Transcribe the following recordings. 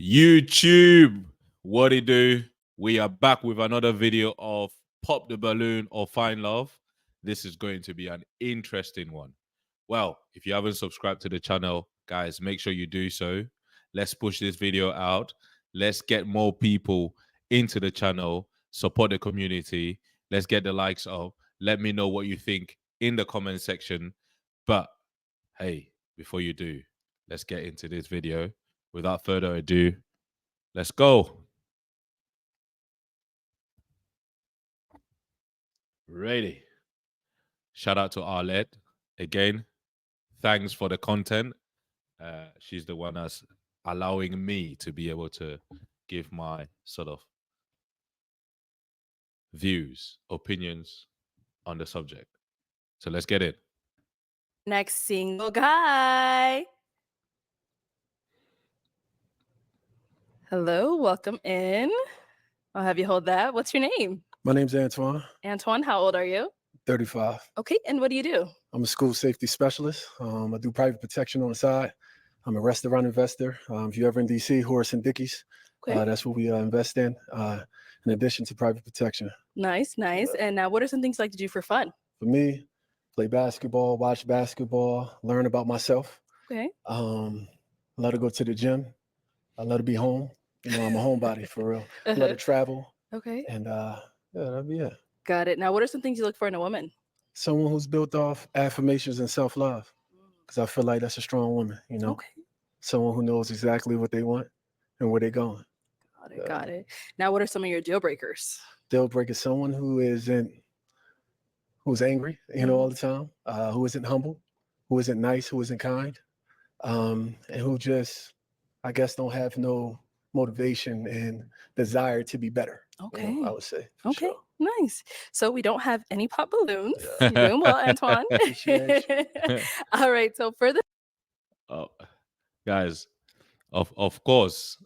YouTube, what it do? We are back with another video of Pop the Balloon or Find Love. This is going to be an interesting one. Well, if you haven't subscribed to the channel, guys, make sure you do so. Let's push this video out. Let's get more people into the channel, support the community. Let's get the likes up. Let me know what you think in the comment section. But hey, before you do, let's get into this video. Without further ado, let's go. Ready. Shout out to Arlette. Again, thanks for the content. She's the one that's allowing me to be able to give my sort of views, opinions on the subject. So let's get it. Next single guy. Hello, welcome in. I'll have you hold that. What's your name? My name's Antoine, Antoine, how old are you? 35. Okay, and what do you do? I'm a school safety specialist. I do private protection on the side. I'm a restaurant investor. If you're ever in DC, Horace and Dickey's, Okay, that's what we invest in addition to private protection. nice. And now what are some things you like to do for fun? For me, play basketball, watch basketball, learn about myself. Okay. I love to go to the gym. I love to be home. I'm a homebody for real. I love to travel. Okay, And that'd be it. got it. Now what are some things you look for in a woman? Someone who's built off affirmations and self-love, because I feel like that's a strong woman, Okay, someone who knows exactly what they want and where they're going. got it. Now what are some of your deal breakers? Deal breaker, someone who's angry, all the time, who isn't humble, who isn't nice, who isn't kind, and who just, I guess, don't have no motivation and desire to be better. Okay. I would say. Okay, Sure. nice. So we don't have any pop balloons. You're doing well, Antoine. All right, so for the Oh, guys, of course,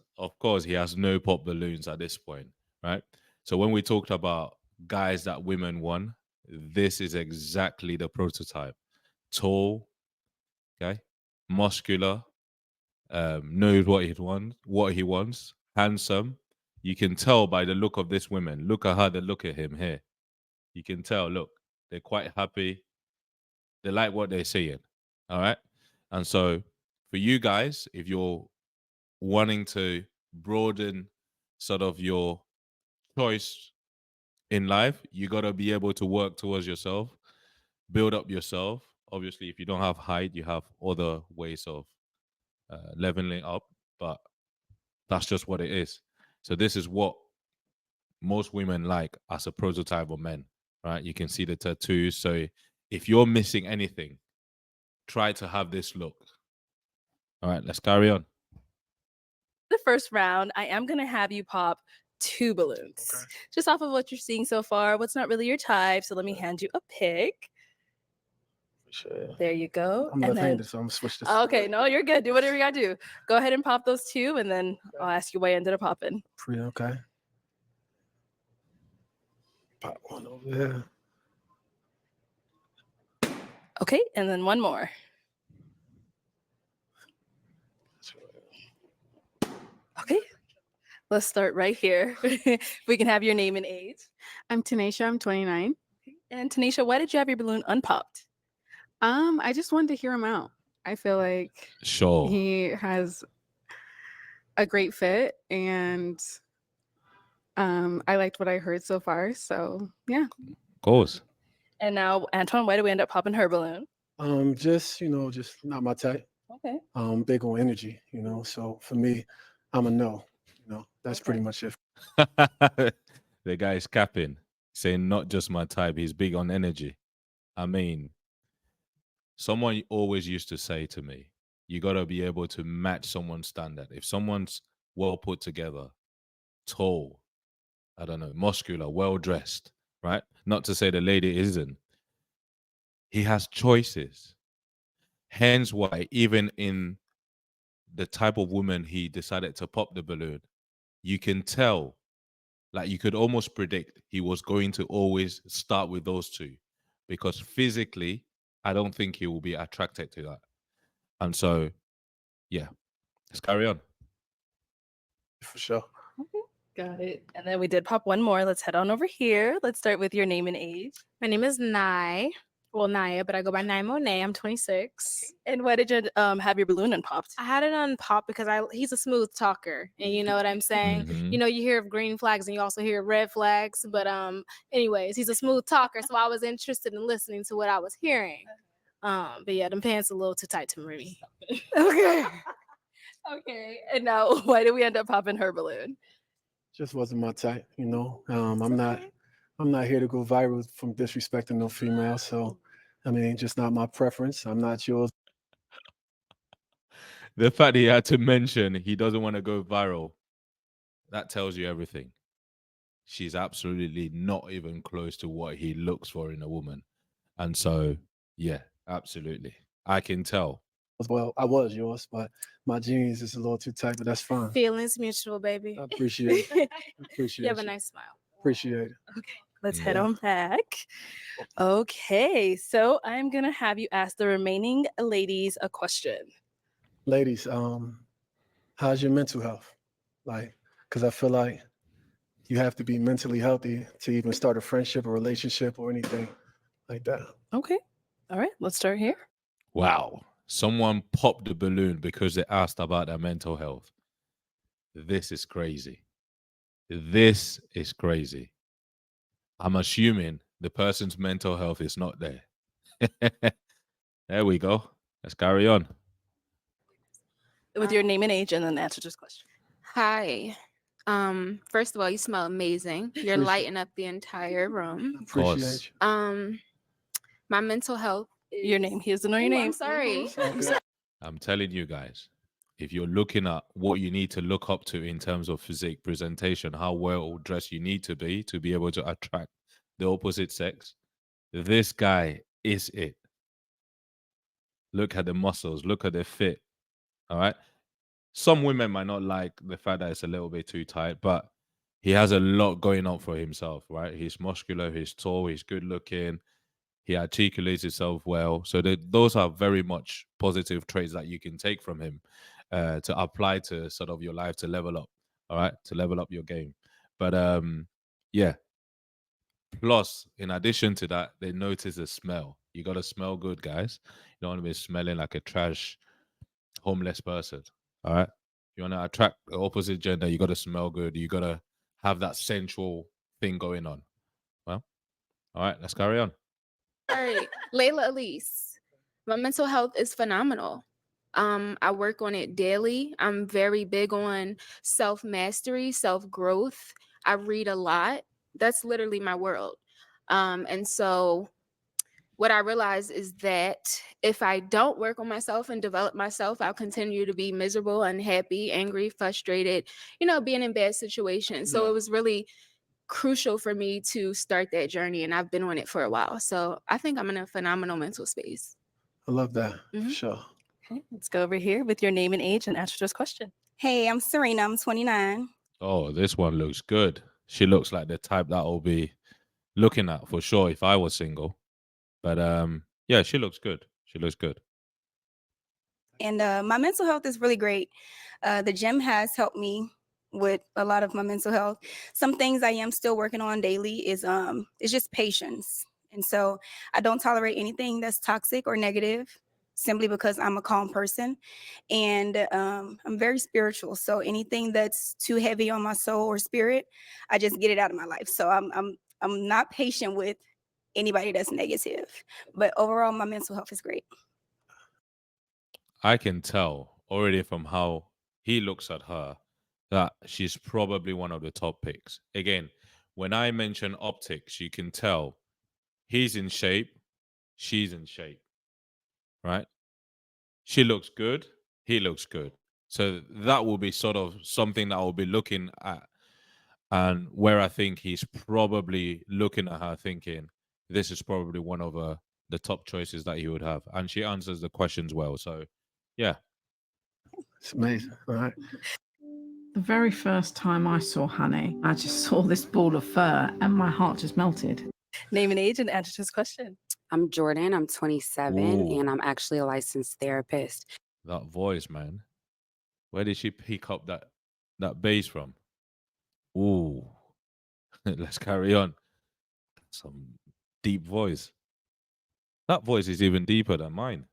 he has no pop balloons at this point, right? So when we talked about guys that women want, this is exactly the prototype. Tall, okay, muscular, knows what he wants, handsome. You can tell by the look of this woman. Look at her, the look at him here. You can tell, look, they're quite happy. They like what they're seeing. All right. And so for you guys, if you're wanting to broaden sort of your choice in life, you got to be able to work towards yourself, build up yourself. Obviously, if you don't have height, you have other ways of leveling up, but that's just what it is. So this is what most women like as a prototype of men, right? You can see the tattoos. So if you're missing anything, try to have this look. All right, let's carry on. the first round, I am gonna have you pop 2 balloons. Okay. Just off of what you're seeing so far, what's not really your type. So let me hand you a pick. Sure. There you go. I'm And left-handed, then, so I'm gonna switch this. okay, no, you're good. Do whatever you gotta do. Go ahead and pop those 2, and then I'll ask you why you ended up popping. Okay. Pop one over there. Okay, and then one more. Okay, let's start right here. If we can have your name and age. I'm Tanisha. I'm 29. And Tanisha, why did you have your balloon unpopped? I just wanted to hear him out. I feel like Sure. he has a great fit, and I liked what I heard so far. So yeah. Of course. And now, Antoine, why did we end up popping her balloon? Just not my type. Okay. Big on energy, So for me, I'm a no. That's Okay. pretty much it. The guy is capping, saying not just my type. He's big on energy. I mean, someone always used to say to me, you got to be able to match someone's standard. If someone's well put together, tall, I don't know, muscular, well dressed, right? Not to say the lady isn't. He has choices. Hence why, even in the type of woman he decided to pop the balloon, you can tell, like you could almost predict he was going to always start with those 2, because physically, I don't think he will be attracted to that. And so, yeah, let's carry on. For sure. Got it. And then we did pop one more. Let's head on over here. Let's start with your name and age. My name is Nye. Well, Naya, but I go by Nye Monet. I'm 26. And why did you have your balloon unpopped? I had it on pop because he's a smooth talker, and you know what I'm saying. Mhm. You know, you hear of green flags and you also hear red flags, but anyways, he's a smooth talker, so I was interested in listening to what I was hearing. But yeah, them pants a little too tight to me. Okay. Okay. And now, why did we end up popping her balloon? Just wasn't my type, you know. I'm not here to go viral from disrespecting no female. So, I mean, just not my preference. I'm not yours. The fact that he had to mention he doesn't want to go viral, that tells you everything. She's absolutely not even close to what he looks for in a woman. And so, yeah, absolutely. I can tell. Well, I was yours, but my jeans is a little too tight, but that's fine. Feelings mutual, baby. I appreciate it. Appreciate You have a you. nice smile. Appreciate it. Let's head Yeah. on back. Okay. So I'm going to have you ask the remaining ladies a question. Ladies, how's your mental health? Like, because I feel like you have to be mentally healthy to even start a friendship or relationship or anything like that. Okay. All right. Let's start here. Wow. Someone popped the balloon because they asked about their mental health. This is crazy. This is crazy. I'm assuming the person's mental health is not there. There we go. Let's carry on. With your name and age, and then answer this question. Hi. First of all, you smell amazing. You're Appreciate- lighting up the entire room. Appreciate you. My mental health is Your name. He doesn't know your Ooh, name. I'm sorry. It's all good. I'm telling you guys, if you're looking at what you need to look up to in terms of physique presentation, how well dressed you need to be able to attract the opposite sex, this guy is it. Look at the muscles, look at the fit. All right. Some women might not like the fact that it's a little bit too tight, but he has a lot going on for himself, right? He's muscular, he's tall, he's good looking, he articulates himself well. So those are very much positive traits that you can take from him to apply to sort of your life to level up, all right? To level up your game. But yeah. Plus, in addition to that, they notice the smell. You got to smell good, guys. You don't want to be smelling like a trash homeless person. All right. You want to attract the opposite gender, you got to smell good. You got to have that sensual thing going on. Well, all right, let's carry on. All right, Layla Elise. My mental health is phenomenal. I work on it daily. I'm very big on self-mastery, self-growth. I read a lot. That's literally my world. And so what I realize is that if I don't work on myself and develop myself, I'll continue to be miserable, unhappy, angry, frustrated, being in bad situations. So it was really crucial for me to start that journey, and I've been on it for a while. So I think I'm in a phenomenal mental space. I love that. Mhm. For sure. Okay. Let's go over here with your name and age and answer this question. Hey, I'm Serena. I'm 29. Oh, this one looks good. She looks like the type that I'll be looking at for sure if I was single. But yeah, she looks good. She looks good. And my mental health is really great. The gym has helped me with a lot of my mental health. Some things I am still working on daily is just patience. And so I don't tolerate anything that's toxic or negative simply because I'm a calm person. And I'm very spiritual. So anything that's too heavy on my soul or spirit, I just get it out of my life. So I'm not patient with anybody that's negative. But overall, my mental health is great. I can tell already from how he looks at her that she's probably one of the top picks. Again, when I mention optics, you can tell he's in shape, she's in shape, right? She looks good, he looks good. So that will be sort of something that I'll be looking at, and where I think he's probably looking at her thinking, this is probably one of the top choices that he would have. And she answers the questions well. So, yeah. It's amazing. All right. The very first time I saw Honey, I just saw this ball of fur and my heart just melted. Name and age and answer this question. I'm Jordan. I'm 27 Ooh. and I'm actually a licensed therapist. That voice, man. Where did she pick up that bass from? Ooh, let's carry on. Some deep voice. That voice is even deeper than mine.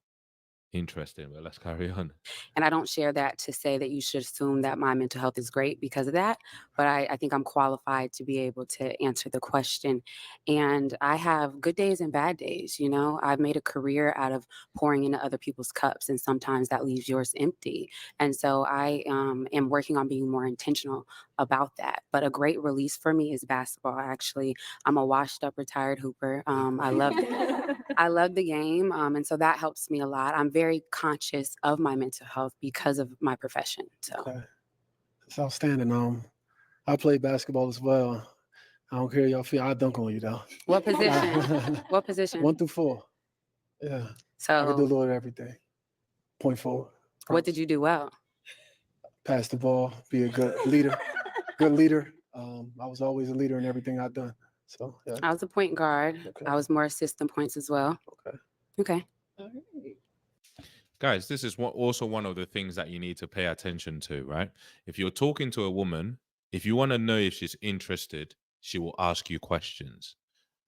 Interesting, but let's carry on. And I don't share that to say that you should assume that my mental health is great because of that. But I think I'm qualified to be able to answer the question. And I have good days and bad days. You know, I've made a career out of pouring into other people's cups, and sometimes that leaves yours empty. And so I am working on being more intentional about that. But a great release for me is basketball. Actually, I'm a washed up retired hooper. I love the game, and so that helps me a lot. I'm very conscious of my mental health because of my profession. So Okay. It's outstanding. I play basketball as well. I don't care how y'all feel. I dunk on you though. what position? What position? 1 through 4. Yeah. I can do a So little of everything. Point forward. what did you do well? Pass the ball, be a good leader. Good leader. I was always a leader in everything I've done. So yeah. I was a point guard. Okay. I was more assist than points as well. Okay. Okay. Guys, this is also one of the things that you need to pay attention to, right? If you're talking to a woman, if you want to know if she's interested, she will ask you questions,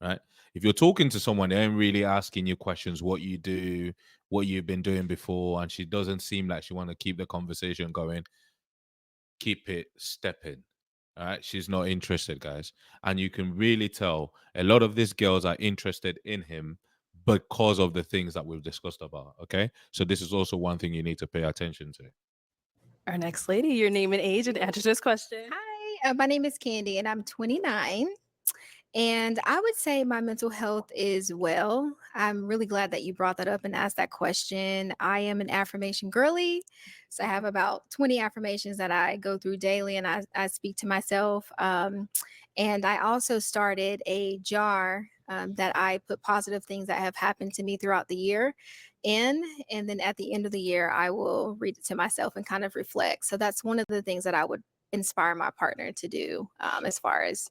right? If you're talking to someone, they ain't really asking you questions, what you do, what you've been doing before, and she doesn't seem like she want to keep the conversation going, keep it stepping. All right, she's not interested, guys. And you can really tell a lot of these girls are interested in him because of the things that we've discussed about. Okay, so this is also one thing you need to pay attention to. Our next lady, your name and age, and answer this question. Hi, my name is Candy, and I'm 29. And I would say my mental health is well. I'm really glad that you brought that up and asked that question. I am an affirmation girly. So I have about 20 affirmations that I go through daily and I speak to myself. And I also started a jar that I put positive things that have happened to me throughout the year in. And then at the end of the year, I will read it to myself and kind of reflect. So that's one of the things that I would inspire my partner to do as far as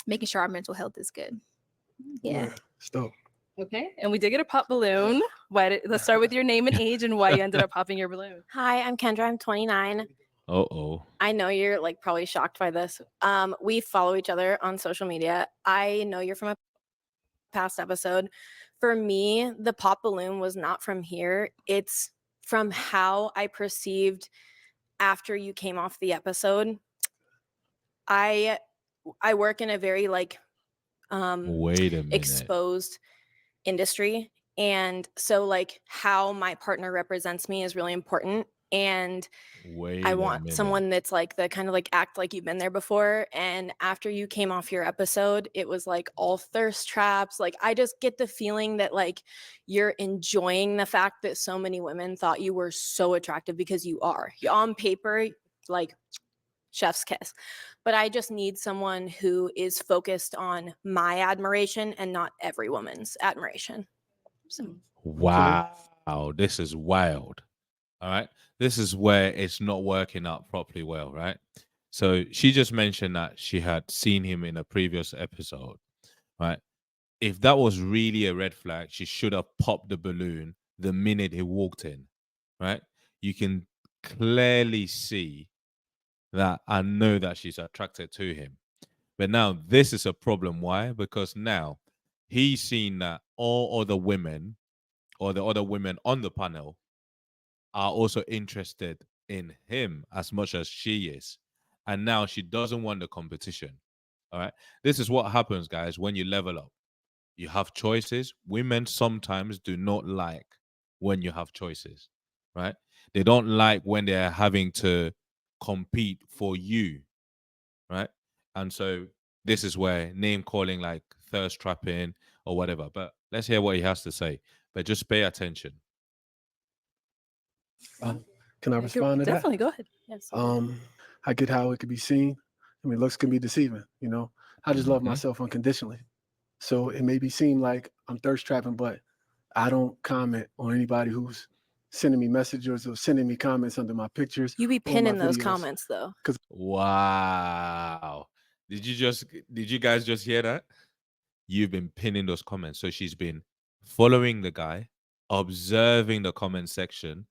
making sure our mental health is good. Yeah. Stop. Okay, and we did get a pop balloon. Let's start with your name and age and why you ended up popping your balloon. Hi, I'm Kendra. I'm 29. Uh-oh. I know you're like probably shocked by this. We follow each other on social media. I know you're from a past episode. For me, the pop balloon was not from here. It's from how I perceived after you came off the episode. I work in a very like Wait a minute. exposed industry, and so like how my partner represents me is really important, and Wait I a want minute. someone that's like the kind of like act like you've been there before. And after you came off your episode, it was like all thirst traps. Like I just get the feeling that like you're enjoying the fact that so many women thought you were so attractive, because you are. You're on paper, like chef's kiss. But I just need someone who is focused on my admiration and not every woman's admiration. So Wow, this is wild. All right. This is where it's not working out properly well, right? So she just mentioned that she had seen him in a previous episode, right? If that was really a red flag, she should have popped the balloon the minute he walked in, right? You can clearly see that I know that she's attracted to him. But now this is a problem. Why? Because now he's seen that all other women or the other women on the panel are also interested in him as much as she is. And now she doesn't want the competition. All right. This is what happens, guys, when you level up. You have choices. Women sometimes do not like when you have choices, right? They don't like when they're having to compete for you, right? And so this is where name calling, like thirst trapping or whatever. But let's hear what he has to say. But just pay attention. Can I respond to that? Definitely, go ahead. yes. I get how it could be seen. I mean, looks can be deceiving, you know. I just love Mhm. myself unconditionally. So it may be seem like I'm thirst trapping, but I don't comment on anybody who's sending me messages or sending me comments under my pictures. You be or my pinning those videos. comments though. Wow. Did you guys just hear that? You've been pinning those comments. So she's been following the guy, observing the comment section,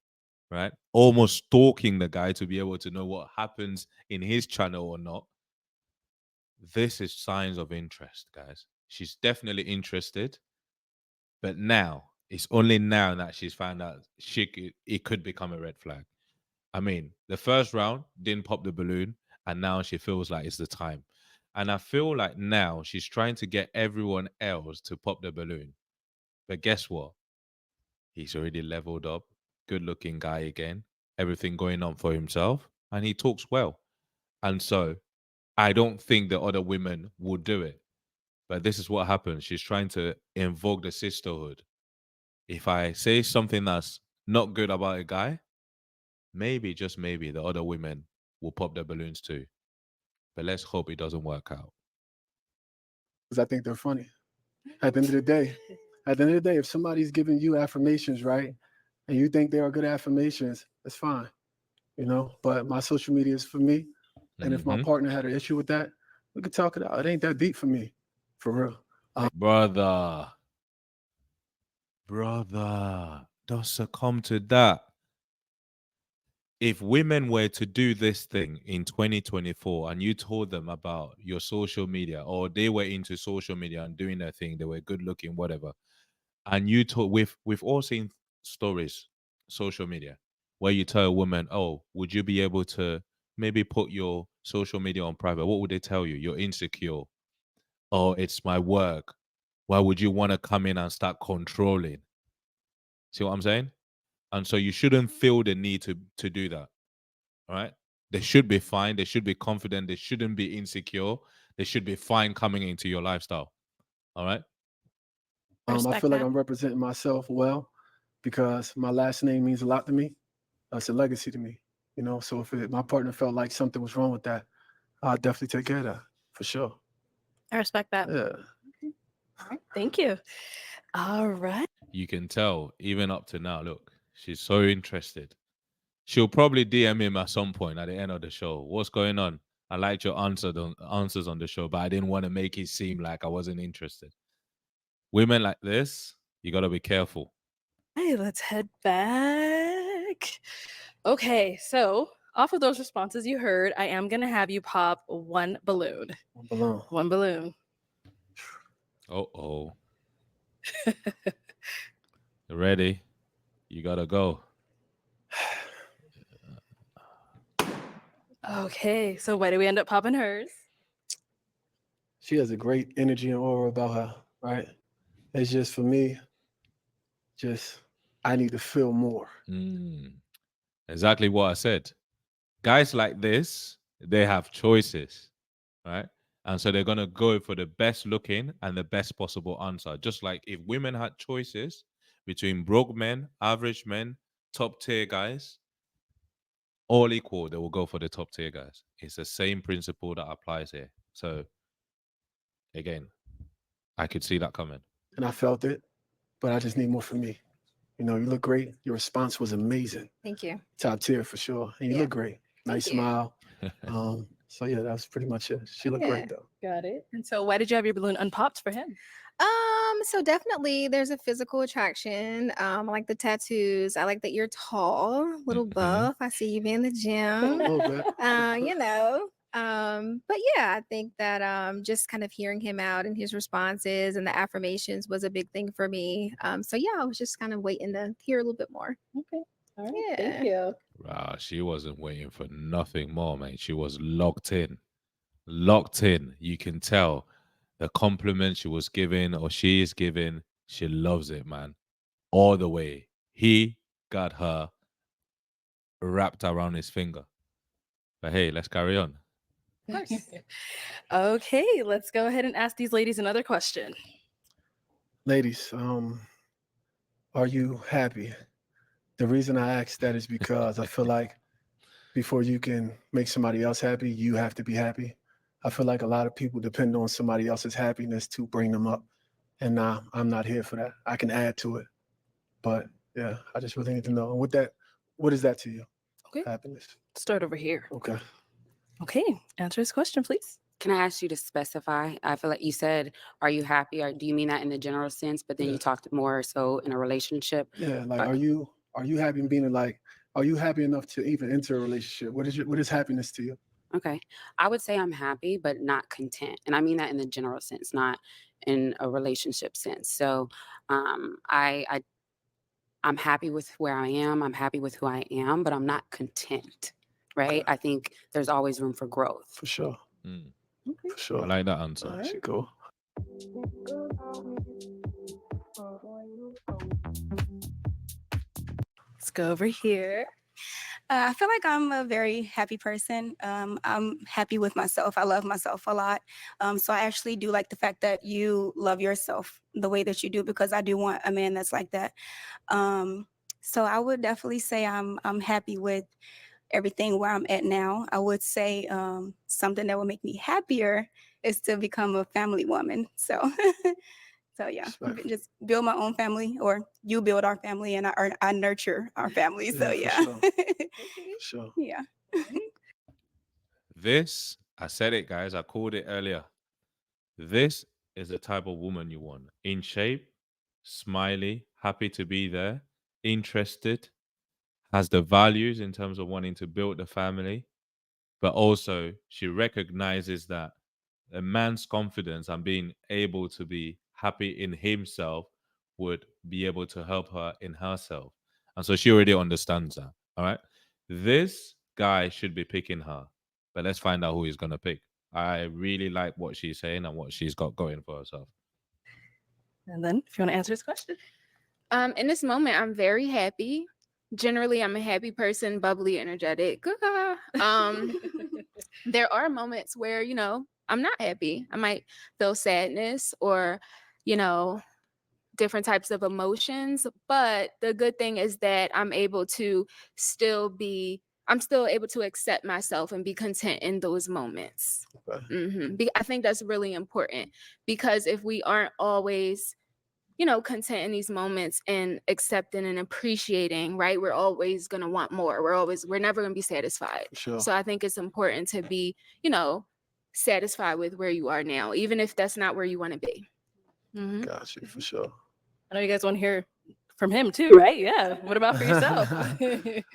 right? Almost stalking the guy to be able to know what happens in his channel or not. This is signs of interest, guys. She's definitely interested, but now it's only now that she's found out it could become a red flag. I mean, the first round didn't pop the balloon, and now she feels like it's the time. And I feel like now she's trying to get everyone else to pop the balloon. But guess what? He's already leveled up, good looking guy again, everything going on for himself, and he talks well. And so I don't think the other women would do it. But this is what happens. She's trying to invoke the sisterhood. If I say something that's not good about a guy, maybe, just maybe, the other women will pop their balloons too. But let's hope it doesn't work out. Because I think they're funny. At the end of the day, if somebody's giving you affirmations, right, and you think they are good affirmations, that's fine, you know. But my social media is for me, and if my partner had an issue with that, we could talk it out. It ain't that deep for me, for real. Brother, don't succumb to that. If women were to do this thing in 2024 and you told them about your social media, or they were into social media and doing their thing, they were good looking, whatever, and you told, we've all seen stories, social media, where you tell a woman, oh, would you be able to maybe put your social media on private? What would they tell you? You're insecure. Oh, it's my work. Why would you want to come in and start controlling? See what I'm saying? And so you shouldn't feel the need to do that. All right. They should be fine. They should be confident. They shouldn't be insecure. They should be fine coming into your lifestyle. All right. I feel like I'm representing myself well because my last name means a lot to me. It's a legacy to me, you know. So if my partner felt like something was wrong with that, I'll definitely take care of that for sure. I respect that. Yeah. All right. Thank you. All right. You can tell, even up to now, look, she's so interested. She'll probably DM him at some point at the end of the show. What's going on? I liked your answers on the show, but I didn't want to make it seem like I wasn't interested. Women like this, you got to be careful. Hey, let's head back. Okay, so off of those responses you heard, I am going to have you pop one balloon. One balloon. Uh-oh. Ready? You got to go. Okay, so why do we end up popping hers? She has a great energy and aura about her, right? It's just for me, I need to feel more. Exactly what I said. Guys like this, they have choices, right? And so they're going to go for the best looking and the best possible answer. Just like if women had choices between broke men, average men, top tier guys, all equal, they will go for the top tier guys. It's the same principle that applies here. So again, I could see that coming. And I felt it, but I just need more for me. You know, you look great. Your response was amazing. Thank you. Top tier for sure. And you look great. Nice smile. So yeah, that was pretty much it. She looked great though. Got it. And so why did you have your balloon unpopped for him? So definitely there's a physical attraction. I like the tattoos. I like that you're tall, little buff. I see you be in the gym. You know. But yeah, I think that just kind of hearing him out and his responses and the affirmations was a big thing for me. So yeah, I was just kind of waiting to hear a little bit more. Okay. All right. Yeah. Thank you. Wow, she wasn't waiting for nothing more, man. She was locked in. Locked in. You can tell the compliment she was giving or she is giving, she loves it, man. All the way. He got her wrapped around his finger. But hey, let's carry on. Of course. Okay, let's go ahead and ask these ladies another question. Ladies, are you happy? The reason I ask that is because I feel like before you can make somebody else happy, you have to be happy. I feel like a lot of people depend on somebody else's happiness to bring them up. And nah, I'm not here for that. I can add to it. But yeah, I just really need to know. And with that, what is that to you? Okay. Happiness. Start over here. Okay. Okay. Answer this question, please. Can I ask you to specify? I feel like you said, are you happy? Or do you mean that in the general sense? But then you talked more so in a relationship. Yeah, like are you happy being like are you happy enough to even enter a relationship? What is happiness to you? Okay. I would say I'm happy, but not content. And I mean that in the general sense, not in a relationship sense. So I'm happy with where I am. I'm happy with who I am, but I'm not content. Right. I think there's always room for growth. For sure. Mm. For sure. I like that answer. All right, cool. Let's go over here. I feel like I'm a very happy person. I'm happy with myself. I love myself a lot. So I actually do like the fact that you love yourself the way that you do, because I do want a man that's like that. So I would definitely say I'm happy with everything where I'm at now. I would say something that would make me happier is to become a family woman. So so yeah, just build my own family, or you build our family, and I nurture our family. So Yeah, yeah. for sure. Yeah. This, I said it, guys. I called it earlier. This is the type of woman you want. In shape, smiley, happy to be there, interested, has the values in terms of wanting to build a family, but also she recognizes that a man's confidence and being able to be happy in himself would be able to help her in herself. And so she already understands that. All right. This guy should be picking her, but let's find out who he's going to pick. I really like what she's saying and what she's got going for herself. And then, if you want to answer this question. In this moment, I'm very happy. Generally, I'm a happy person, bubbly, energetic. There are moments where, I'm not happy. I might feel sadness or, different types of emotions. But the good thing is that I'm still able to accept myself and be content in those moments. Okay. I think that's really important, because if we aren't always content in these moments and accepting and appreciating, right, we're always going to want more. We're never going to be satisfied. Sure. So I think it's important to be, satisfied with where you are now, even if that's not where you want to be. Got you, for sure. I know you guys want to hear from him too, right? Yeah. What about for yourself?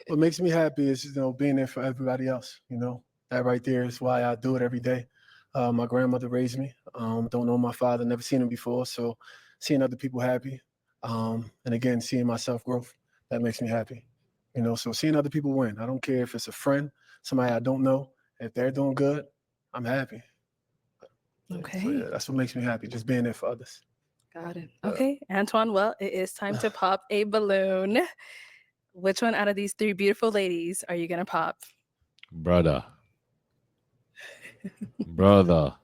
What makes me happy is, being there for everybody else. That right there is why I do it every day. My grandmother raised me. Don't know my father, never seen him before. So seeing other people happy, and again, seeing myself growth, that makes me happy. So seeing other people win. I don't care if it's a friend, somebody I don't know. If they're doing good, I'm happy. Okay. So yeah, that's what makes me happy, just being there for others. Got it. Okay, Antoine, well, it is time to pop a balloon. Which one out of these three beautiful ladies are you going to pop? Brother. Brother.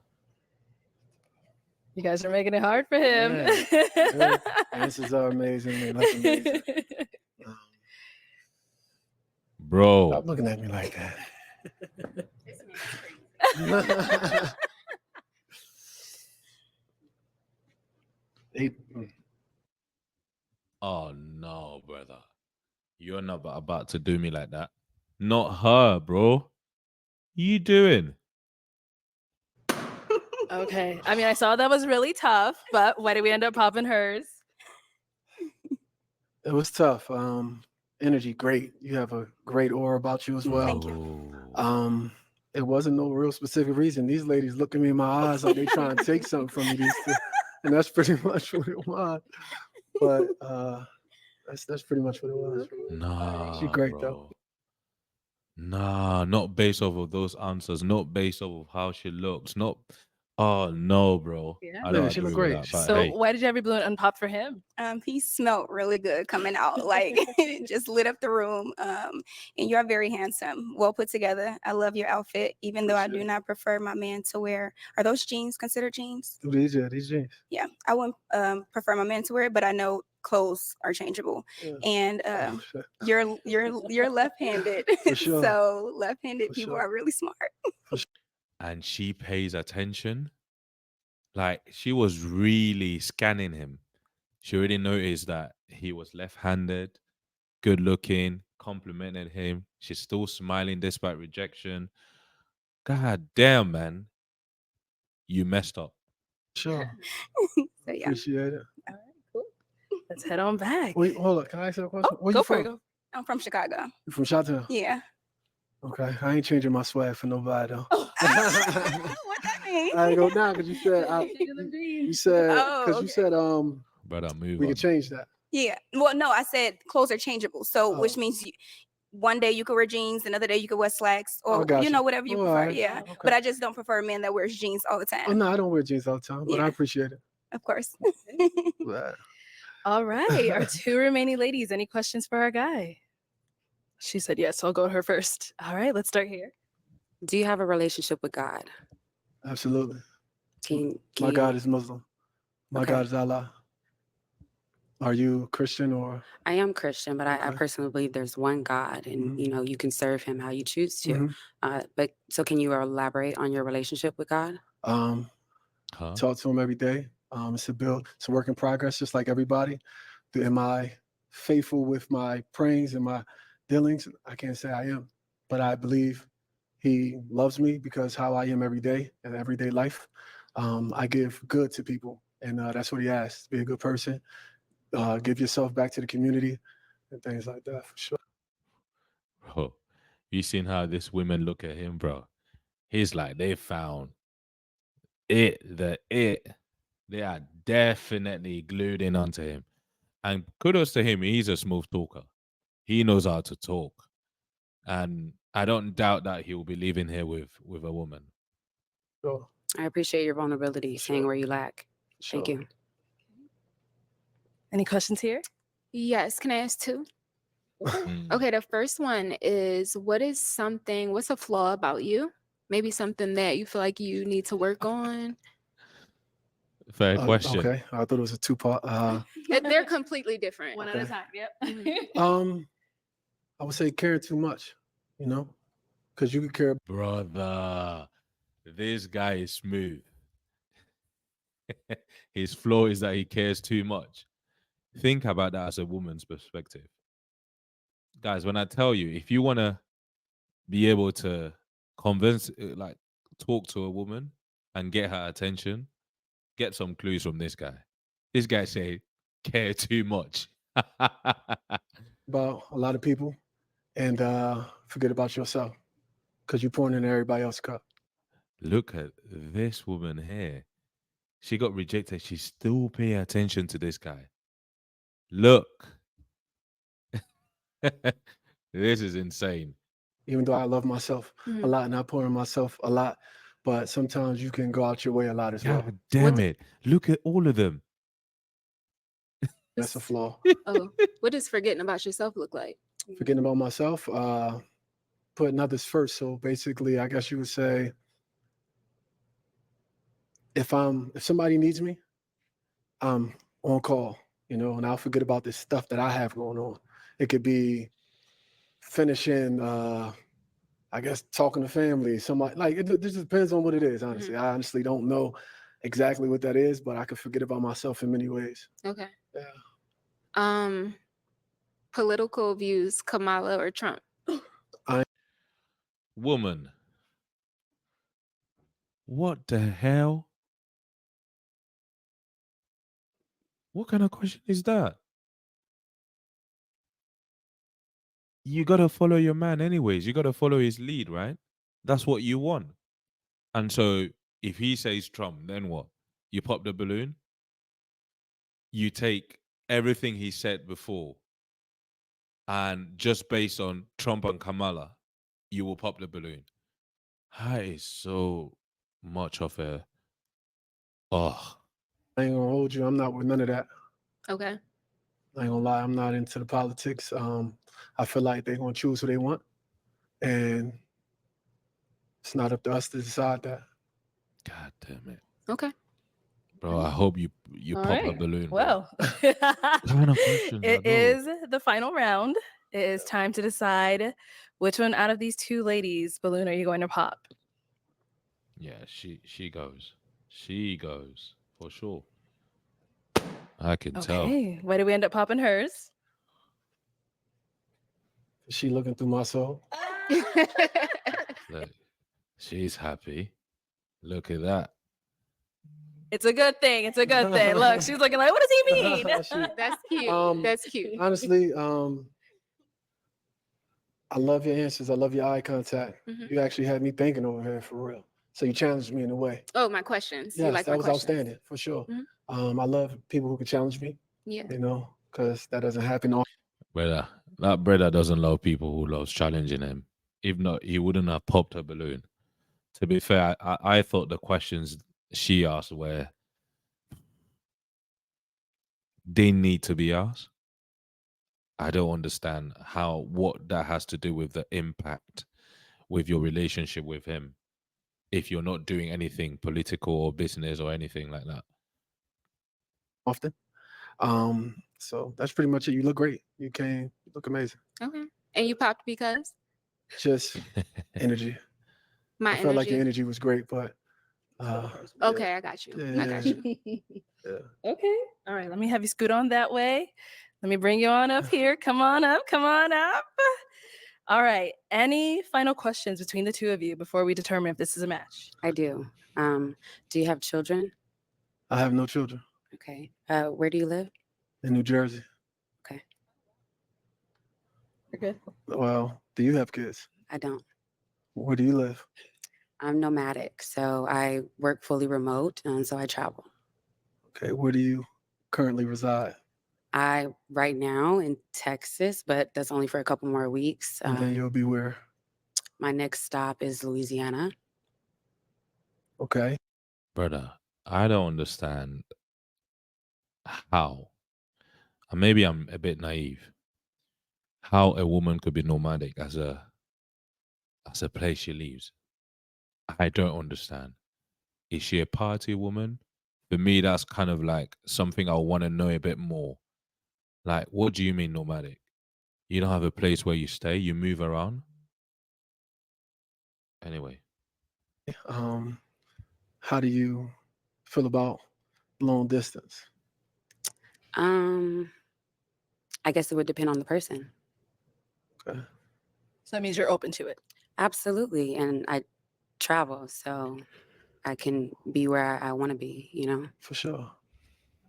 You guys are making it hard for him. Yeah. Answers are amazing. Man. That's amazing. Bro. Stop looking at me like that. Oh no, brother. You're not about to do me like that. Not her, bro. You doing? Okay. I mean, I saw that was really tough, but why did we end up popping hers? It was tough. Energy, great. You have a great aura about you as well. Thank you. It wasn't no real specific reason. These ladies look at me in my eyes like they trying to take something from me. And that's pretty much what it was. But that's pretty much what it was. Nah, She's great bro. though. Nah, not based off of those answers, not based off of how she looks, not. Oh no, bro. Yeah. I don't Yeah, she agree look with great. that. But So hey, why did you have your balloon unpop for him? He smelled really good coming out, like it just lit up the room. And you are very handsome, well put together. I love your outfit, even though I do not prefer my man to wear. Are those jeans considered jeans? These jeans. Yeah, I wouldn't prefer my man to wear it, but I know clothes are changeable. Yeah. And Shit. you're left-handed, For sure. so left-handed For people sure. are really smart. and she pays attention. Like she was really scanning him. She already noticed that he was left-handed, good looking, complimented him. She's still smiling despite rejection. God damn, man. You messed up. Sure. So yeah. Appreciate it. All right, cool. Let's head on back. Wait, hold on. Can I ask you a question? Oh, Where go you for from? it. Go. I'm from Chicago. You from Chi-Town? Yeah. Okay, I ain't changing my swag for nobody though. What that mean? I ain't go down because you said you said Oh, because you okay. said Brother, move we on. could change that. Yeah. Well, no, I said clothes are changeable. So, which Oh. means one day you could wear jeans, another day you could wear slacks, or got you. whatever you Oh, prefer. alright. Yeah. Okay. But I just don't prefer a man that wears jeans all the time. Oh no, I don't wear jeans all the time, but I Yeah. appreciate it. Of course. But All right. Our two remaining ladies. Any questions for our guy? She said yes. So I'll go to her first. All right. Let's start here. Do you have a relationship with God? absolutely. Can My you- God is Muslim. My Okay. God is Allah. Are you Christian or? I am Christian, but I Okay. personally believe there's one God, and Mhm. you can serve Him how you choose to. Mhm. But so, can you elaborate on your relationship with God? Huh? Talk to him every day. It's a build. It's a work in progress, just like everybody. Am I faithful with my prayings and my dealings? I can't say I am, but I believe he loves me because how I am every day in everyday life. I give good to people, and that's what he asks. Be a good person. Give yourself back to the community and things like that for sure. Bro, you seen how this women look at him, bro? He's like, they found it. They are definitely glued in onto him. And kudos to him, he's a smooth talker. He knows how to talk. And I don't doubt that he will be leaving here with a woman. Sure. I appreciate your vulnerability, saying where you lack. Thank Sure. you. Any questions here? Yes. Can I ask two? Mm. Okay, the first one is what's a flaw about you? Maybe something that you feel like you need to work on. Fair question. Okay, I thought it was a two-part. They're completely different. One at a Okay. time. Yep. I would say caring too much, because you could care. Brother, this guy is smooth. His flaw is that he cares too much. Think about that as a woman's perspective. Guys, when I tell you, if you want to be able to convince, talk to a woman and get her attention, get some clues from this guy. This guy say, care too much. About a lot of people and forget about yourself because you're pouring in everybody else's cup. Look at this woman here. She got rejected. She still pay attention to this guy. Look. This is insane. Even though I love myself a lot and I pour in myself a lot, but sometimes you can go out your way a lot as well. God damn it. Look at all of them. That's a flaw. Oh, what does forgetting about yourself look like? Forgetting about myself, putting others first. So basically, I guess you would say, if somebody needs me, I'm on call, and I'll forget about this stuff that I have going on. It could be finishing, I guess, talking to family, somebody it just depends on what it is, honestly. I honestly don't know exactly what that is, but I could forget about myself in many ways. Okay. Yeah. Political views, Kamala or Trump? Woman. What the hell? What kind of question is that? You got to follow your man anyways. You got to follow his lead, right? That's what you want. And so if he says Trump, then what? You pop the balloon? You take everything he said before and just based on Trump and Kamala, you will pop the balloon. That is so much of a... Oh. I ain't gonna hold you. I'm not with none of that. Okay. I ain't gonna lie, I'm not into the politics. I feel like they're gonna choose who they want, and it's not up to us to decide that. God damn it. Okay. Bro, I hope you All pop a right. balloon. Bro. Well, Kind of questions, I it know. is the final round. It is time to decide which one out of these two ladies' balloon are you going to pop? Yeah, she goes. She goes for sure. I can tell. Okay. Why did we end up popping hers? Is she looking through my soul? Look, she's happy. Look at that. It's a good thing. It's a good thing. Look, she's looking like, what does he mean? That's cute. That's cute. Honestly, I love your answers. I love your eye contact. Mhm. You actually had me thinking over here for real. So you challenged me in a way. Oh, my questions. You Yes, like that my was questions? outstanding for sure. Mhm. I love people who can challenge me, Yeah. you know, because that doesn't happen often. Brother, that brother doesn't love people who loves challenging him. If not, he wouldn't have popped a balloon. To be fair, I thought the questions she asked were they need to be asked. I don't understand what that has to do with the impact with your relationship with him if you're not doing anything political or business or anything like that. Often. So that's pretty much it. You look great. You look amazing. Okay. And you popped because Just energy. my I felt like your energy. energy was great, but Okay, I got you. I got you. yeah. Okay. All right. Let me have you scoot on that way. Let me bring you on up here. Come on up. Come on up. All right. Any final questions between the two of you before we determine if this is a match? I do. Do you have children? I have no children Okay. Where do you live? in New Jersey. Okay. You're good. Well, do you have kids? I don't. Where do you live? I'm nomadic, so I work fully remote, and so I travel. Okay, where do you currently reside? I right now in Texas, but that's only for a couple more weeks. And then you'll be where? My next stop is Louisiana. Okay. Brother, I don't understand how, and maybe I'm a bit naive, how a woman could be nomadic as a place she leaves. I don't understand. Is she a party woman? For me, that's kind of like something I want to know a bit more. Like, what do you mean nomadic? You don't have a place where you stay, you move around? Anyway. How do you feel about long distance? I guess it would depend on the person. Okay. So that means you're open to it. Absolutely. And I travel, so I can be where I want to be, you know? For sure.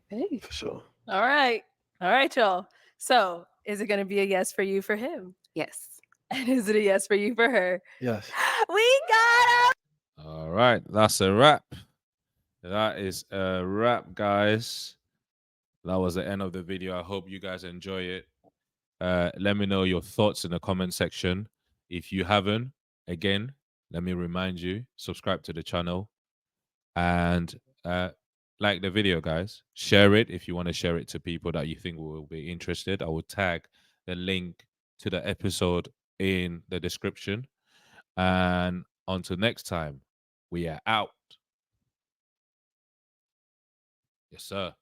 Hey. For sure. All right. All right, y'all. So is it going to be a yes for you for him? Yes. And is it a yes for you for her? Yes. We got him. All right. That's a wrap. That is a wrap, guys. That was the end of the video. I hope you guys enjoy it. Let me know your thoughts in the comment section. If you haven't, again, let me remind you, subscribe to the channel and like the video, guys. Share it if you want to share it to people that you think will be interested. I will tag the link to the episode in the description. And until next time, we are out. Yes, sir.